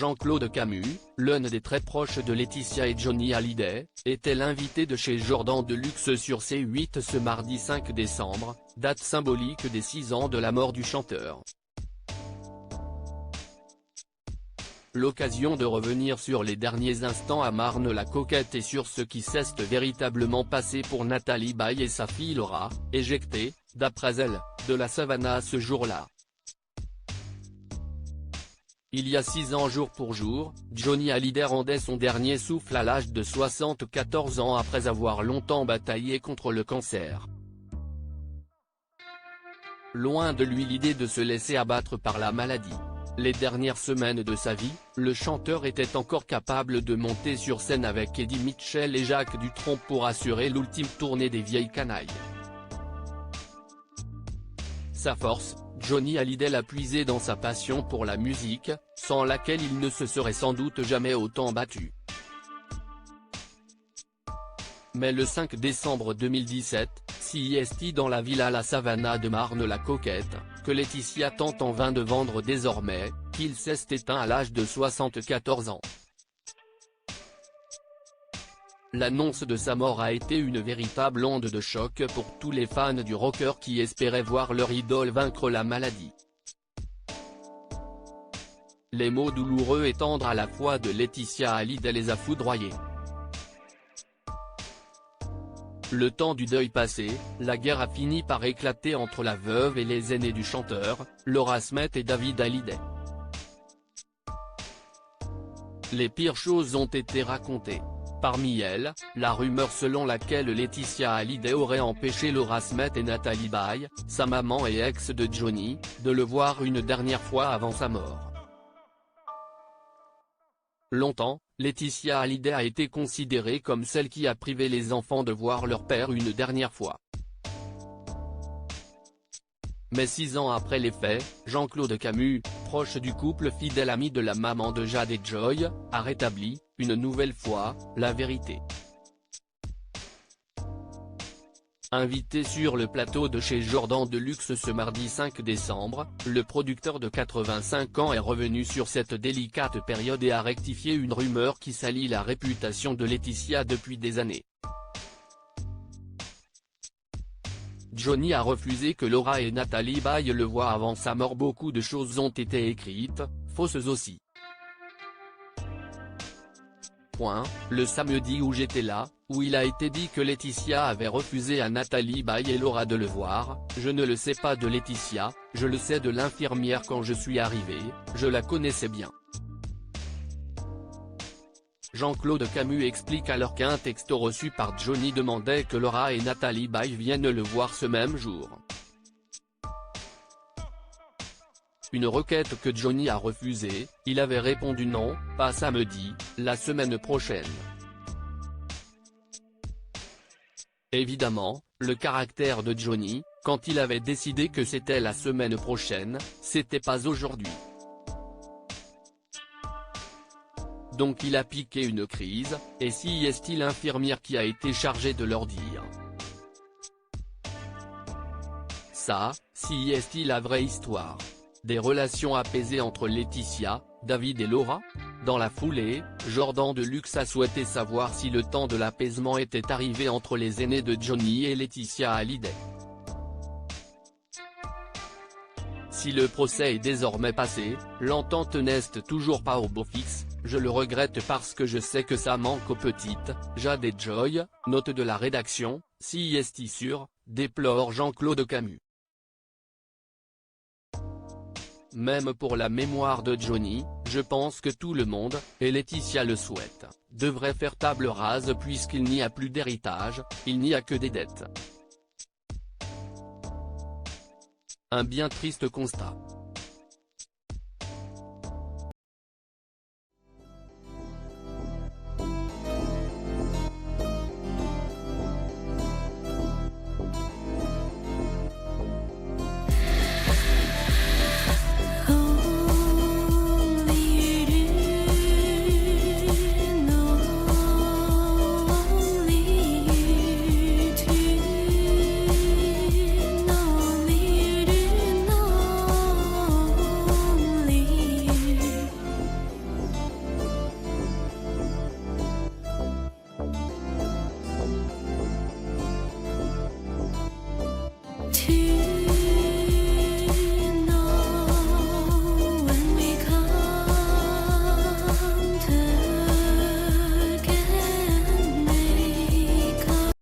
Jean-Claude Camus, l'un des très proches de Laetitia et Johnny Hallyday, était l'invité de chez Jordan Deluxe sur C8 ce mardi 5 décembre, date symbolique des 6 ans de la mort du chanteur. L'occasion de revenir sur les derniers instants à Marne-la-Coquette et sur ce qui s'est véritablement passé pour Nathalie Baye et sa fille Laura, éjectée, d'après elle, de la Savannah ce jour-là. Il y a 6 ans jour pour jour, Johnny Hallyday rendait son dernier souffle à l'âge de 74 ans après avoir longtemps bataillé contre le cancer. Loin de lui l'idée de se laisser abattre par la maladie. Les dernières semaines de sa vie, le chanteur était encore capable de monter sur scène avec Eddie Mitchell et Jacques Dutronc pour assurer l'ultime tournée des Vieilles Canailles. Sa force, Johnny Hallyday l'a puisée dans sa passion pour la musique, sans laquelle il ne se serait sans doute jamais autant battu. Mais le 5 décembre 2017, CIST dans la villa La Savannah de Marne-la-Coquette, que Laetitia tente en vain de vendre désormais, qu'il s'est éteint à l'âge de 74 ans. L'annonce de sa mort a été une véritable onde de choc pour tous les fans du rocker qui espéraient voir leur idole vaincre la maladie. Les mots douloureux et tendres à la fois de Laetitia Hallyday les a foudroyés. Le temps du deuil passé, la guerre a fini par éclater entre la veuve et les aînés du chanteur, Laura Smith et David Hallyday. Les pires choses ont été racontées. Parmi elles, la rumeur selon laquelle Laetitia Hallyday aurait empêché Laura Smith et Nathalie Baye, sa maman et ex de Johnny, de le voir une dernière fois avant sa mort. Longtemps, Laetitia Hallyday a été considérée comme celle qui a privé les enfants de voir leur père une dernière fois. Mais 6 ans après les faits, Jean-Claude Camus, proche du couple fidèle ami de la maman de Jade et Joy, a rétabli, une nouvelle fois, la vérité. Invité sur le plateau de chez Jordan Deluxe ce mardi 5 décembre, le producteur de 85 ans est revenu sur cette délicate période et a rectifié une rumeur qui salit la réputation de Laetitia depuis des années. Johnny a refusé que Laura et Nathalie Baye le voient avant sa mort. Beaucoup de choses ont été écrites, fausses aussi. Le samedi où j'étais là, où il a été dit que Laetitia avait refusé à Nathalie Baye et Laura de le voir, je ne le sais pas de Laetitia, je le sais de l'infirmière. Quand je suis arrivé, je la connaissais bien. Jean-Claude Camus explique alors qu'un texto reçu par Johnny demandait que Laura et Nathalie Baye viennent le voir ce même jour. Une requête que Johnny a refusée, il avait répondu non, pas samedi, la semaine prochaine. Évidemment, le caractère de Johnny, quand il avait décidé que c'était la semaine prochaine, c'était pas aujourd'hui. Donc il a piqué une crise, et si est-il l'infirmière qui a été chargée de leur dire ça, si est-il la vraie histoire. Des relations apaisées entre Laetitia, David et Laura? Dans la foulée, Jordan Deluxe a souhaité savoir si le temps de l'apaisement était arrivé entre les aînés de Johnny et Laetitia Hallyday. Si le procès est désormais passé, l'entente n'est toujours pas au beau fixe, je le regrette parce que je sais que ça manque aux petites, Jade et Joy, note de la rédaction, CIST sur, déplore Jean-Claude Camus. Même pour la mémoire de Johnny, je pense que tout le monde, et Laetitia le souhaite, devrait faire table rase puisqu'il n'y a plus d'héritage, il n'y a que des dettes. Un bien triste constat.